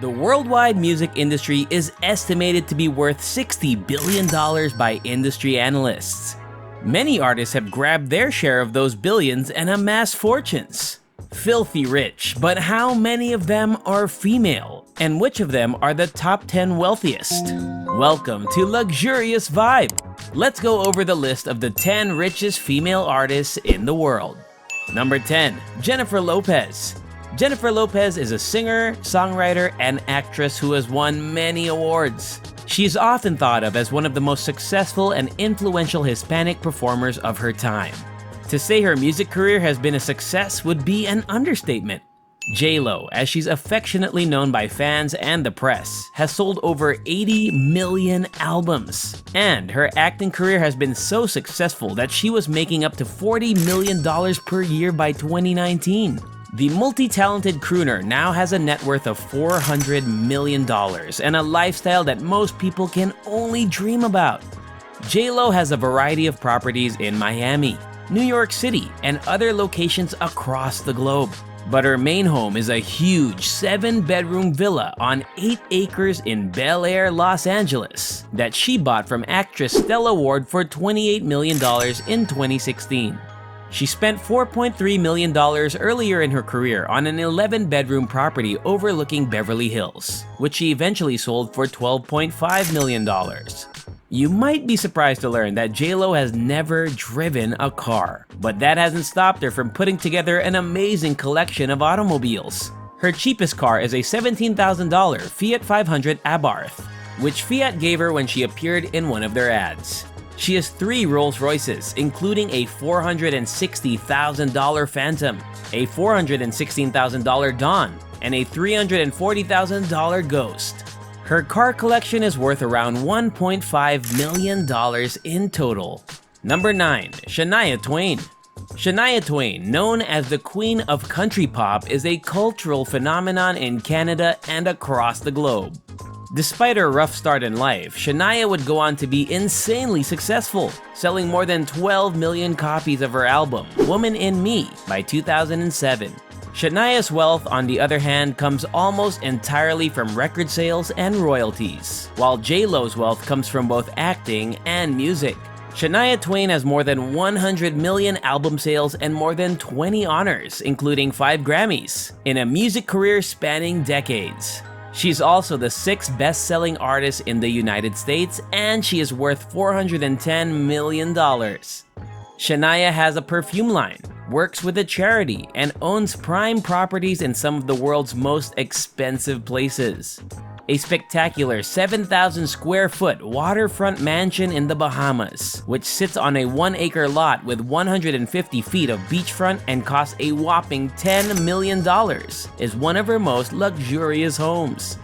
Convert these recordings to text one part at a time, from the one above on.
The worldwide music industry is estimated to be worth $60 billion by industry analysts. Many artists have grabbed their share of those billions and amassed fortunes. Filthy rich, but how many of them are female? And which of them are the top 10 wealthiest? Welcome to Luxurious Vibe. Let's go over the list of the 10 richest female artists in the world. Number 10. Jennifer Lopez. Jennifer Lopez is a singer, songwriter, and actress who has won many awards. She is often thought of as one of the most successful and influential Hispanic performers of her time. To say her music career has been a success would be an understatement. J-Lo, as she's affectionately known by fans and the press, has sold over 80 million albums. And her acting career has been so successful that she was making up to $40 million per year by 2019. The multi-talented crooner now has a net worth of $400 million and a lifestyle that most people can only dream about. J-Lo has a variety of properties in Miami, New York City, and other locations across the globe. But her main home is a huge 7-bedroom villa on 8 acres in Bel Air, Los Angeles, that she bought from actress Stella Ward for $28 million in 2016. She spent $4.3 million earlier in her career on an 11-bedroom property overlooking Beverly Hills, which she eventually sold for $12.5 million. You might be surprised to learn that J-Lo has never driven a car, but that hasn't stopped her from putting together an amazing collection of automobiles. Her cheapest car is a $17,000 Fiat 500 Abarth, which Fiat gave her when she appeared in one of their ads. She has 3 Rolls-Royces, including a $460,000 Phantom, a $416,000 Dawn, and a $340,000 Ghost. Her car collection is worth around $1.5 million in total. Number 9. Shania Twain. Shania Twain, known as the Queen of Country Pop, is a cultural phenomenon in Canada and across the globe. Despite her rough start in life, Shania would go on to be insanely successful, selling more than 12 million copies of her album, Woman in Me, by 2007. Shania's wealth, on the other hand, comes almost entirely from record sales and royalties, while J-Lo's wealth comes from both acting and music. Shania Twain has more than 100 million album sales and more than 20 honors, including 5 Grammys, in a music career spanning decades. She's also the 6th best-selling artist in the United States, and she is worth $410 million. Shania has a perfume line, works with a charity, and owns prime properties in some of the world's most expensive places. A spectacular 7,000 square foot waterfront mansion in the Bahamas, which sits on a 1-acre lot with 150 feet of beachfront and costs a whopping $10 million, is one of her most luxurious homes.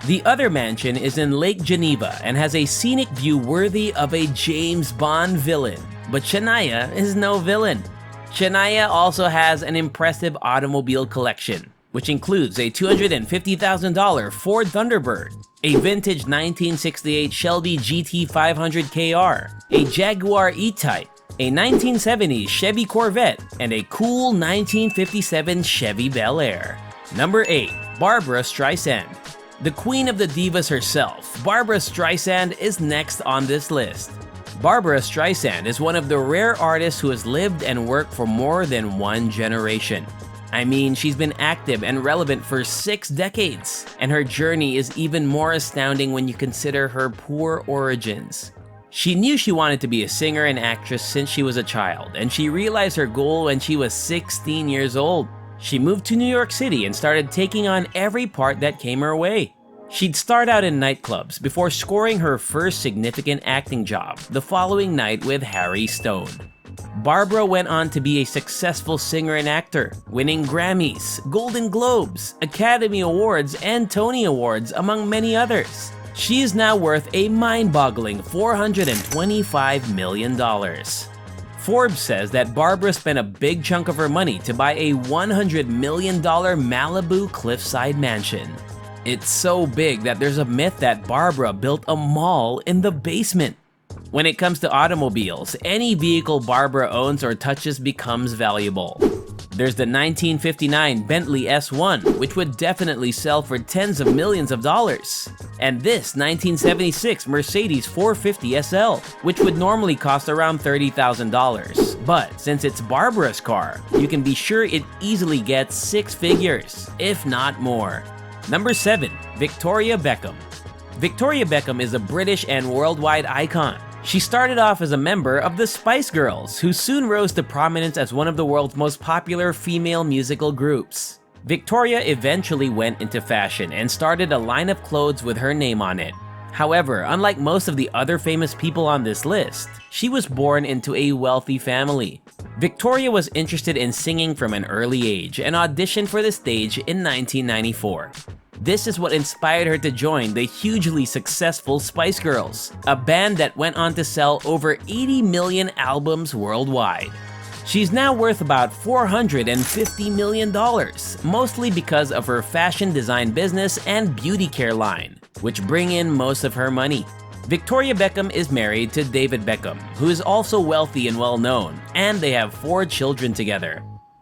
The other mansion is in Lake Geneva and has a scenic view worthy of a James Bond villain. But Shania is no villain. Shania also has an impressive automobile collection, which includes a $250,000 Ford Thunderbird, a vintage 1968 Shelby GT 500 KR, a Jaguar E-Type, a 1970s Chevy Corvette, and a cool 1957 Chevy Bel Air. Number 8. Barbra Streisand. The queen of the divas herself, Barbra Streisand, is next on this list. Barbra Streisand is one of the rare artists who has lived and worked for more than one generation. I mean, she's been active and relevant for 6 decades, and her journey is even more astounding when you consider her poor origins. She knew she wanted to be a singer and actress since she was a child, and she realized her goal when she was 16 years old. She moved to New York City and started taking on every part that came her way. She'd start out in nightclubs before scoring her first significant acting job the following night with Harry Stone. Barbra went on to be a successful singer and actor, winning Grammys, Golden Globes, Academy Awards, and Tony Awards, among many others. She is now worth a mind-boggling $425 million. Forbes says that Barbra spent a big chunk of her money to buy a $100 million Malibu cliffside mansion. It's so big that there's a myth that Barbra built a mall in the basement. When it comes to automobiles, any vehicle Barbra owns or touches becomes valuable. There's the 1959 Bentley S1, which would definitely sell for tens of millions of dollars. And this 1976 Mercedes 450 SL, which would normally cost around $30,000. But since it's Barbara's car, you can be sure it easily gets six figures, if not more. Number 7. Victoria Beckham. Victoria Beckham is a British and worldwide icon. She started off as a member of the Spice Girls, who soon rose to prominence as one of the world's most popular female musical groups. Victoria eventually went into fashion and started a line of clothes with her name on it. However, unlike most of the other famous people on this list, she was born into a wealthy family. Victoria was interested in singing from an early age and auditioned for the stage in 1994. This is what inspired her to join the hugely successful Spice Girls, a band that went on to sell over 80 million albums worldwide. She's now worth about $450 million, mostly because of her fashion design business and beauty care line, which bring in most of her money. Victoria Beckham is married to David Beckham, who is also wealthy and well-known, and they have 4 children together.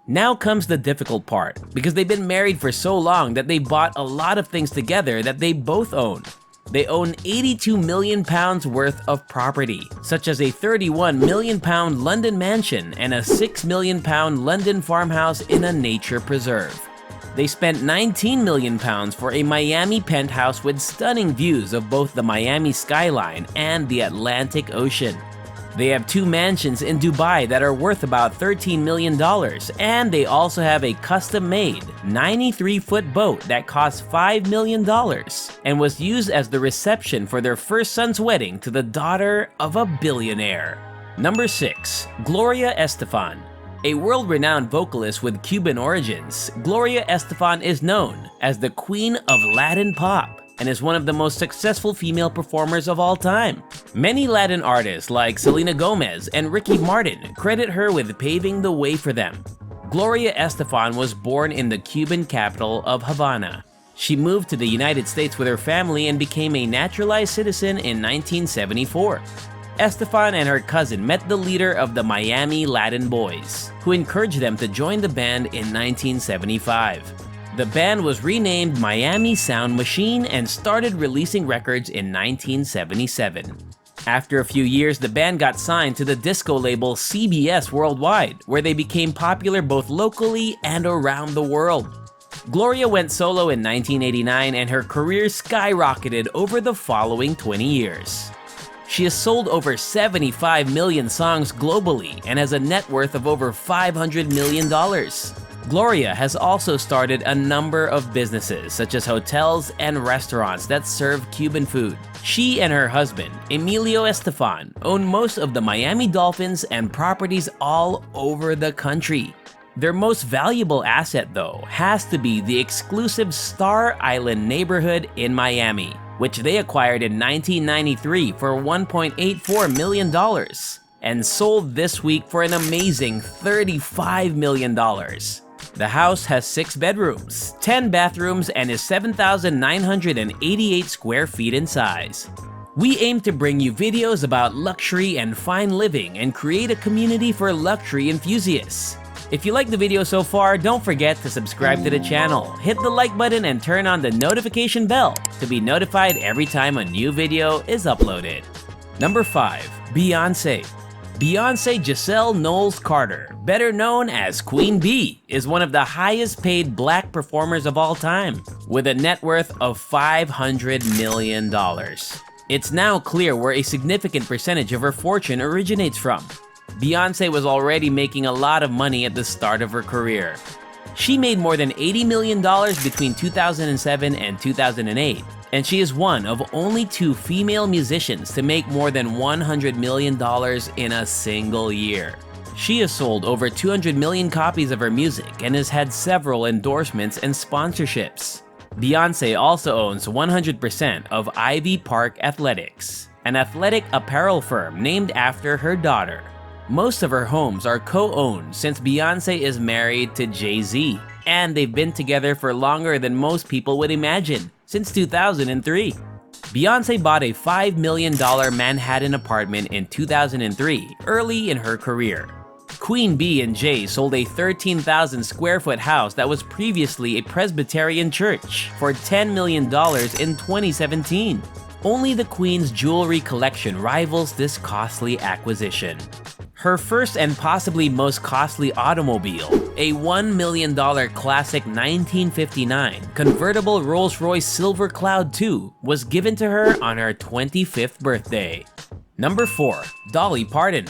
Now comes the difficult part, because they've been married for so long that they bought a lot of things together that they both own. They own £82 million worth of property, such as a £31 million London mansion and a £6 million London farmhouse in a nature preserve. They spent £19 million for a Miami penthouse with stunning views of both the Miami skyline and the Atlantic Ocean. They have 2 mansions in Dubai that are worth about $13 million, and they also have a custom-made 93-foot boat that cost $5 million and was used as the reception for their first son's wedding to the daughter of a billionaire. Number 6. Gloria Estefan. A world-renowned vocalist with Cuban origins, Gloria Estefan is known as the Queen of Latin Pop and is one of the most successful female performers of all time. Many Latin artists like Selena Gomez and Ricky Martin credit her with paving the way for them. Gloria Estefan was born in the Cuban capital of Havana. She moved to the United States with her family and became a naturalized citizen in 1974. Estefan and her cousin met the leader of the Miami Latin Boys, who encouraged them to join the band in 1975. The band was renamed Miami Sound Machine and started releasing records in 1977. After a few years, the band got signed to the disco label CBS Worldwide, where they became popular both locally and around the world. Gloria went solo in 1989 and her career skyrocketed over the following 20 years. She has sold over 75 million songs globally and has a net worth of over $500 million. Gloria has also started a number of businesses, such as hotels and restaurants that serve Cuban food. She and her husband, Emilio Estefan, own most of the Miami Dolphins and properties all over the country. Their most valuable asset, though, has to be the exclusive Star Island neighborhood in Miami, which they acquired in 1993 for $1.84 million and sold this week for an amazing $35 million. The house has 6 bedrooms, 10 bathrooms, and is 7,988 square feet in size. We aim to bring you videos about luxury and fine living and create a community for luxury enthusiasts. If you like the video so far, don't forget to subscribe to the channel, hit the like button, and turn on the notification bell to be notified every time a new video is uploaded. Number 5. Beyoncé. Beyoncé Giselle Knowles-Carter, better known as Queen Bee, is one of the highest paid black performers of all time, with a net worth of $500 million. It's now clear where a significant percentage of her fortune originates from. Beyoncé was already making a lot of money at the start of her career. She made more than $80 million between 2007 and 2008, and she is one of only 2 female musicians to make more than $100 million in a single year. She has sold over 200 million copies of her music and has had several endorsements and sponsorships. Beyoncé also owns 100% of Ivy Park Athletics, an athletic apparel firm named after her daughter. Most of her homes are co-owned since Beyoncé is married to Jay-Z, and they've been together for longer than most people would imagine, since 2003. Beyoncé bought a $5 million Manhattan apartment in 2003, early in her career. Queen B and J sold a 13,000 square foot house that was previously a Presbyterian church for $10 million in 2017. Only the Queen's jewelry collection rivals this costly acquisition. Her first and possibly most costly automobile, a $1 million classic 1959 convertible Rolls-Royce Silver Cloud II, was given to her on her 25th birthday. Number 4. Dolly Parton.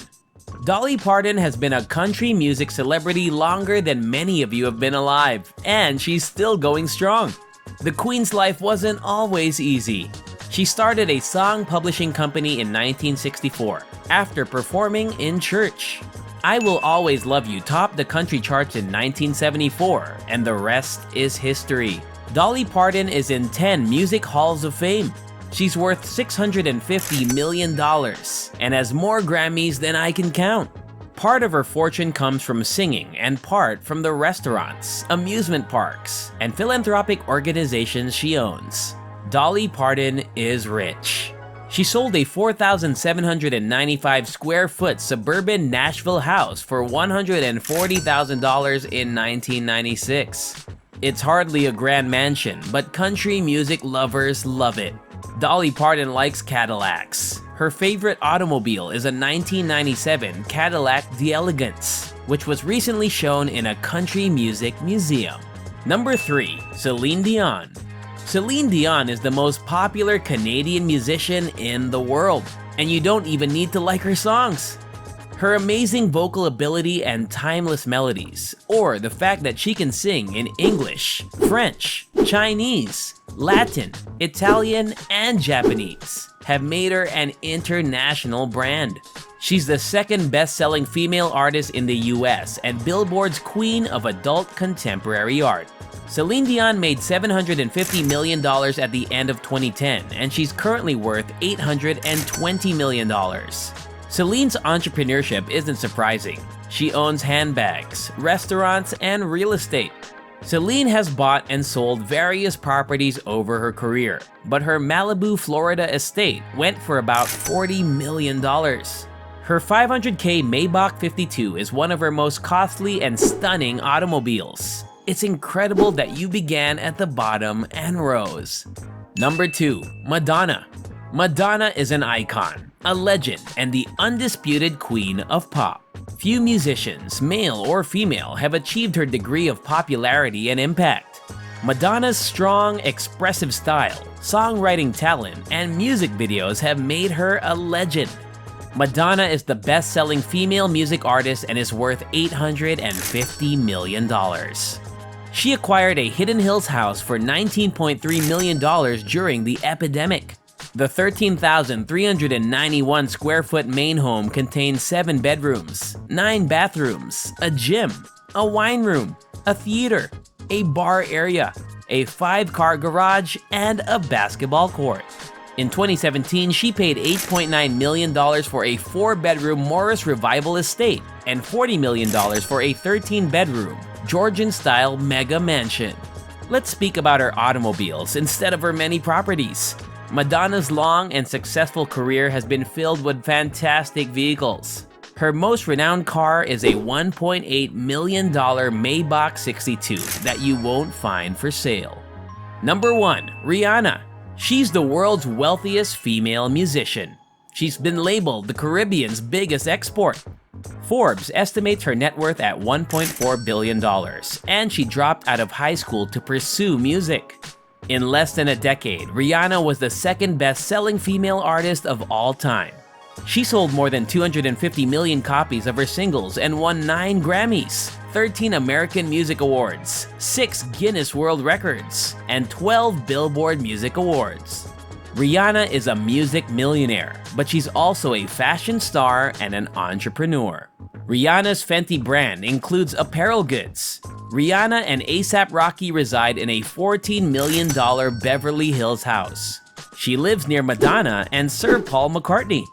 Dolly Parton has been a country music celebrity longer than many of you have been alive, and she's still going strong. The Queen's life wasn't always easy. She started a song publishing company in 1964 after performing in church. I Will Always Love You topped the country charts in 1974, and the rest is history. Dolly Parton is in 10 music halls of fame. She's worth $650 million and has more Grammys than I can count. Part of her fortune comes from singing and part from the restaurants, amusement parks, and philanthropic organizations she owns. Dolly Parton is rich. She sold a 4,795 square foot suburban Nashville house for $140,000 in 1996. It's hardly a grand mansion, but country music lovers love it. Dolly Parton likes Cadillacs. Her favorite automobile is a 1997 Cadillac d'Elegance, which was recently shown in a country music museum. Number 3. Celine Dion. Celine Dion is the most popular Canadian musician in the world, and you don't even need to like her songs. Her amazing vocal ability and timeless melodies, or the fact that she can sing in English, French, Chinese, Latin, Italian, and Japanese, have made her an international brand. She's the second best-selling female artist in the US and Billboard's Queen of Adult Contemporary Art. Celine Dion made $750 million at the end of 2010, and she's currently worth $820 million. Celine's entrepreneurship isn't surprising. She owns handbags, restaurants, and real estate. Celine has bought and sold various properties over her career, but her Malibu, Florida estate went for about $40 million. Her 500K Maybach 52 is one of her most costly and stunning automobiles. It's incredible that you began at the bottom and rose. Number 2. Madonna. Madonna is an icon, a legend, and the undisputed queen of pop. Few musicians, male or female, have achieved her degree of popularity and impact. Madonna's strong, expressive style, songwriting talent, and music videos have made her a legend. Madonna is the best-selling female music artist and is worth $850 million. She acquired a Hidden Hills house for $19.3 million during the epidemic. The 13,391 square foot main home contains 7 bedrooms, 9 bathrooms, a gym, a wine room, a theater, a bar area, a 5-car garage, and a basketball court. In 2017, she paid $8.9 million for a 4-bedroom Morris Revival estate and $40 million for a 13-bedroom, Georgian-style mega mansion. Let's speak about her automobiles instead of her many properties. Madonna's long and successful career has been filled with fantastic vehicles. Her most renowned car is a $1.8 million Maybach 62 that you won't find for sale. Number 1. Rihanna. She's the world's wealthiest female musician. She's been labeled the Caribbean's biggest export. Forbes estimates her net worth at $1.4 billion, and she dropped out of high school to pursue music. In less than a decade, Rihanna was the second best-selling female artist of all time. She sold more than 250 million copies of her singles and won 9 Grammys, 13 American Music Awards, 6 Guinness World Records, and 12 Billboard Music Awards. Rihanna is a music millionaire, but she's also a fashion star and an entrepreneur. Rihanna's Fenty brand includes apparel goods. Rihanna and A$AP Rocky reside in a $14 million Beverly Hills house. She lives near Madonna and Sir Paul McCartney.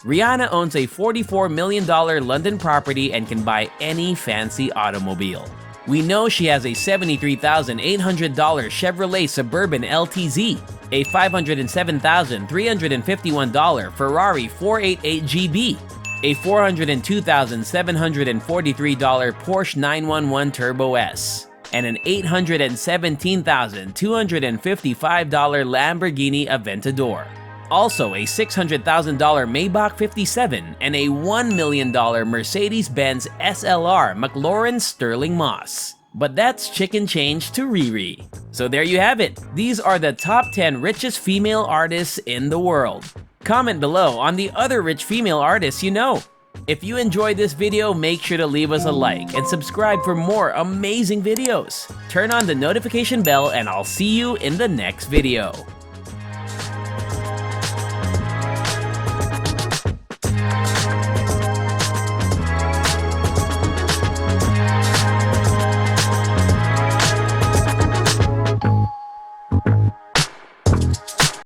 Rihanna owns a $44 million London property and can buy any fancy automobile. We know she has a $73,800 Chevrolet Suburban LTZ, a $507,351 Ferrari 488 GB, a $402,743 Porsche 911 Turbo S, and an $817,255 Lamborghini Aventador. Also a $600,000 Maybach 57 and a $1 million Mercedes-Benz SLR McLaren Sterling Moss. But that's chicken change to Riri. So there you have it. These are the top 10 richest female artists in the world. Comment below on the other rich female artists you know. If you enjoyed this video, make sure to leave us a like and subscribe for more amazing videos. Turn on the notification bell and I'll see you in the next video.